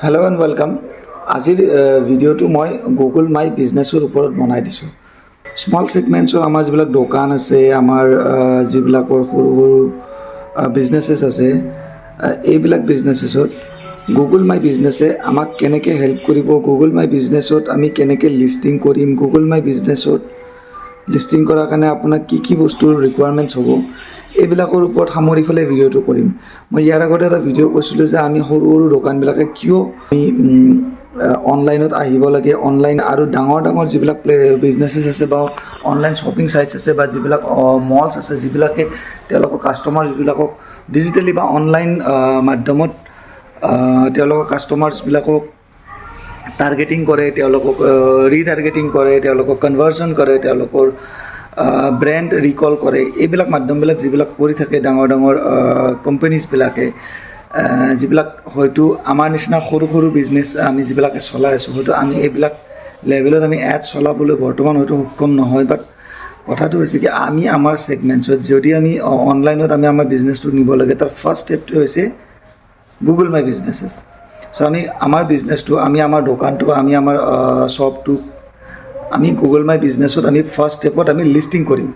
Hello' and welcome. আজিৰ ভিডিঅ'টো মই গুগল মাই বিজনেছৰ ওপৰত বনাই দিছোঁ। স্মল ছেগমেণ্টছৰ আমাৰ যিবিলাক দোকান আছে, আমাৰ যিবিলাকৰ সৰু সৰু বিজনেছেছ আছে, এইবিলাক বিজনেছেছত গুগল মাই বিজনেছে আমাক কেনেকৈ হেল্প কৰিব, গুগল মাই বিজনেছত আমি কেনেকৈ লিষ্টিং কৰিম, গুগল মাই বিজনেছত লিষ্টিং কৰাৰ কাৰণে আপোনাক কি কি বস্তুৰ ৰিকুৱাৰমেণ্টছ হ'ব, এইবিলাকৰ ওপৰত সামৰি পেলাই ভিডিঅ'টো কৰিম। মই ইয়াৰ আগতে এটা ভিডিঅ' কৈছিলোঁ যে আমি সৰু সৰু দোকানবিলাকে কিয় আমি অনলাইনত আহিব লাগে, অনলাইন আৰু ডাঙৰ ডাঙৰ যিবিলাক বিজনেছেছ আছে বা অনলাইন শ্বপিং ছাইটছ আছে বা যিবিলাক মলছ আছে, যিবিলাকে তেওঁলোকৰ কাষ্টমাৰ যিবিলাকক ডিজিটেলি বা অনলাইন মাধ্যমত তেওঁলোকৰ কাষ্টমাৰ্ছবিলাকক টাৰ্গেটিং কৰে, তেওঁলোকক ৰিটাৰ্গেটিং কৰে, তেওঁলোকক কনভাৰ্জন কৰে, তেওঁলোকৰ ব্ৰেণ্ড ৰিকল কৰে, এইবিলাক মাধ্যমবিলাক যিবিলাক কৰি থাকে ডাঙৰ ডাঙৰ কোম্পানীজবিলাকে, যিবিলাক হয়তো আমাৰ নিচিনা সৰু সৰু বিজনেছ আমি যিবিলাকে চলাই আছোঁ, হয়তো আমি এইবিলাক লেভেলত আমি এড চলাবলৈ বৰ্তমান হয়তো সক্ষম নহয়। বাট কথাটো হৈছে কি, আমি আমাৰ ছেগমেণ্টছত যদি আমি অনলাইনত আমি আমাৰ বিজনেছটো নিব লাগে, তাৰ ফাৰ্ষ্ট ষ্টেপটো হৈছে গুগল মাই বিজনেছেছ। চ' আমি আমাৰ বিজনেছটো, আমি আমাৰ দোকানটো, আমি আমাৰ শ্বপটো আমি গুগল মাই বিজনেছত আমি ফাৰ্ষ্ট ষ্টেপত আমি লিষ্টিং কৰিম।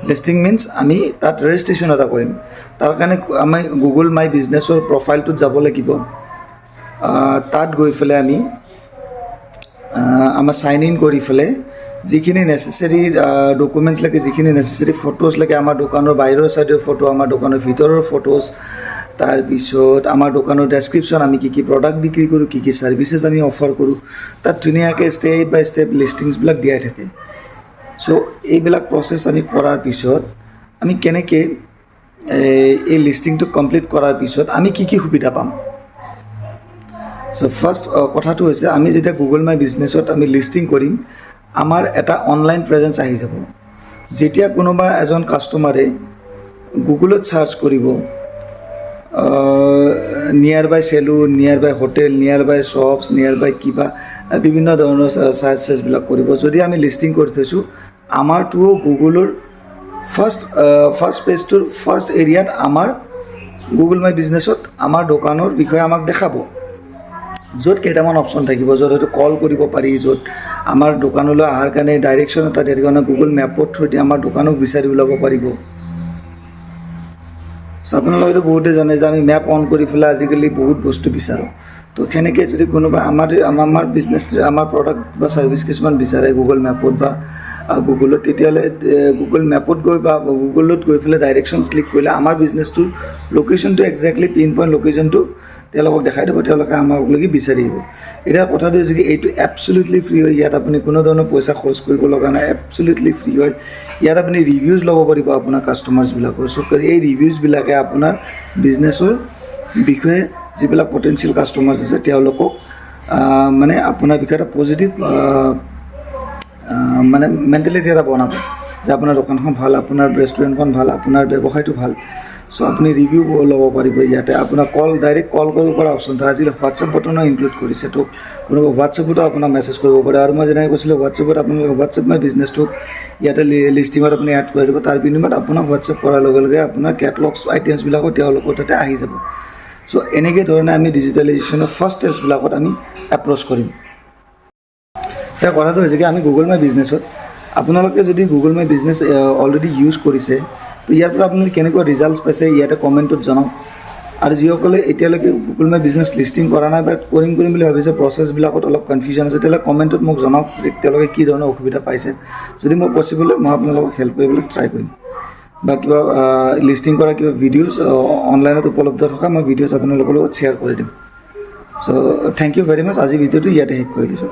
লিষ্টিং মিনছ আমি তাত ৰেজিষ্ট্ৰেশ্যন এটা কৰিম। তাৰ কাৰণে আমি গুগল মাই বিজনেছৰ প্ৰফাইলটোত যাব লাগিব। তাত গৈ পেলাই আমি আমাৰ চাইন ইন কৰি পেলাই যিখিনি নেচেচেৰী ডকুমেণ্টছ লাগে, যিখিনি নেচেচেৰী ফটোজ লাগে, আমাৰ দোকানৰ বাহিৰৰ ছাইডৰ ফটো, আমাৰ দোকানৰ ভিতৰৰ ফটোজ, তাৰপিছত আমাৰ দোকানৰ ডেছক্ৰিপশ্যন, আমি কি কি প্ৰডাক্ট বিক্ৰী কৰোঁ, কি কি ছাৰ্ভিচেছ আমি অফাৰ কৰোঁ, তাত ধুনীয়াকৈ ষ্টেপ বাই ষ্টেপ লিষ্টিংছবিলাক দিয়াই থাকে। চ' এইবিলাক প্ৰচেছ আমি কৰাৰ পিছত আমি কেনেকৈ এই লিষ্টিংটো কমপ্লিট কৰাৰ পিছত আমি কি কি সুবিধা পাম। চ' ফাৰ্ষ্ট কথাটো হৈছে, আমি যেতিয়া গুগল মাই বিজনেছত আমি লিষ্টিং কৰিম, আমাৰ এটা অনলাইন প্ৰেজেঞ্চ আহি যাব। যেতিয়া কোনোবা এজন কাষ্টমাৰে গুগলত ছাৰ্চ কৰিব নিয়াৰ বাই চেলুন, নিয়াৰ বাই হোটেল, নিয়াৰ বাই শ্বপছ, নিয়াৰ বাই কিবা বিভিন্ন ধৰণৰ ছাৰ্চেছবিলাক কৰিব, যদি আমি লিষ্টিং কৰি থৈছোঁ, আমাৰটোও গুগলৰ ফাৰ্ষ্ট পেজটোৰ ফাৰ্ষ্ট এৰিয়াত আমাৰ গুগল মাই বিজনেছত আমাৰ দোকানৰ বিষয়ে আমাক দেখাব, য'ত কেইটামান অপশ্যন থাকিব, য'ত হয়তো কল কৰিব পাৰি, য'ত আমাৰ দোকানলৈ অহাৰ কাৰণে ডাইৰেকশ্যন এটা দিয়া কাৰণে গুগল মেপৰ থ্ৰুদি আমাৰ দোকানক বিচাৰি ওলাব পাৰিব। চ' আপোনালোকেতো বহুতে জানে যে আমি মেপ অন কৰি পেলাই আজিকালি বহুত বস্তু বিচাৰোঁ। তো সেনেকৈ যদি কোনোবা আমাৰ বিজনেছ, আমাৰ প্ৰডাক্ট বা ছাৰ্ভিচ কিছুমান বিচাৰে গুগল মেপত বা গুগলত, তেতিয়াহ'লে গুগল মেপত গৈ বা গুগলত গৈ পেলাই ডাইৰেকশ্যন ক্লিক কৰিলে আমাৰ বিজনেছটোৰ লোকেশ্যনটো একজেক্টলি পিন পইণ্ট লোকেশ্যনটো তেওঁলোকক দেখাই দিব, তেওঁলোকে আমাকলৈকে বিচাৰি আহিব। এতিয়া কথাটো হৈছে কি, এইটো এবছলিউটলি ফ্ৰী হয়, ইয়াত আপুনি কোনো ধৰণৰ পইচা খৰচ কৰিব লগা নাই, এবছলিউটলি ফ্ৰী হয়। ইয়াত আপুনি ৰিভিউজ ল'ব পাৰিব আপোনাৰ কাষ্টমাৰ্ছবিলাকৰ। চ' এই ৰিভিউজবিলাকে আপোনাৰ বিজনেছৰ বিষয়ে যিবিলাক পটেঞ্চিয়েল কাষ্টমাৰ্ছ আছে তেওঁলোকক মানে আপোনাৰ বিষয়ে এটা পজিটিভ মানে মেণ্টেলিটি এটা বনাব যে আপোনাৰ দোকানখন ভাল, আপোনাৰ ৰেষ্টুৰেণ্টখন ভাল, আপোনাৰ ব্যৱসায়টো ভাল। চ' আপুনি ৰিভিউ ল'ব পাৰিব। ইয়াতে আপোনাৰ ডাইৰেক্ট কল কৰিব পৰা অপশ্যন থাকে। আজিকালি হোৱাটছএপ বটনো ইনক্লুড কৰিছে, তো কোনোবা হোৱাটছএপতো আপোনাক মেছেজ কৰিব পাৰে। আৰু মই যেনেকৈ কৈছিলোঁ, হোৱাটছএপত আপোনালোকে হোৱাটছএপ মাই বিজনেছটোক ইয়াতে লিষ্টিঙত আপুনি এড কৰি দিব, তাৰ বিনিময়ত আপোনাক হোৱাটছএপ কৰাৰ লগে লগে আপোনাৰ কেটলগছ আইটেমছবিলাকো তেওঁলোকৰ তাতে আহি যাব। চ' এনেকৈ ধৰণে আমি ডিজিটেলাইজেশ্যনৰ ফাৰ্ষ্ট ষ্টেপছবিলাকত আমি এপ্ৰ'চ কৰিম। এতিয়া কথাটো হৈছে কি, আমি গুগল মাই বিজনেছত আপোনালোকে যদি গুগল মাই বিজনেছ অলৰেডি ইউজ কৰিছে, তো ইয়াৰ পৰা আপোনালোকে কেনেকুৱা ৰিজাল্টছ পাইছে ইয়াতে কমেণ্টত জনাওক। আৰু যিসকলে এতিয়ালৈকে গুগল মাই বিজনেছ লিষ্টিং কৰা নাই বা কৰিম বুলি ভাবিছে, প্ৰচেছবিলাকত অলপ কনফিউজন আছে, তেতিয়াহ'লে কমেণ্টত মোক জনাওক যে তেওঁলোকে কি ধৰণৰ অসুবিধা পাইছে। যদি মোৰ পচিবল হয়, মই আপোনালোকক হেল্প কৰিবলৈ ট্ৰাই কৰিম। বা কিবা লিষ্টিং কৰা কিবা ভিডিঅ'জ অনলাইনত উপলব্ধ থকা মই ভিডিঅ'জ আপোনালোকৰ লগত শ্বেয়াৰ কৰি দিম। চ' থেংক ইউ ভেৰি মাছ। আজি ভিডিঅ'টো ইয়াতে শেষ কৰি দিছোঁ।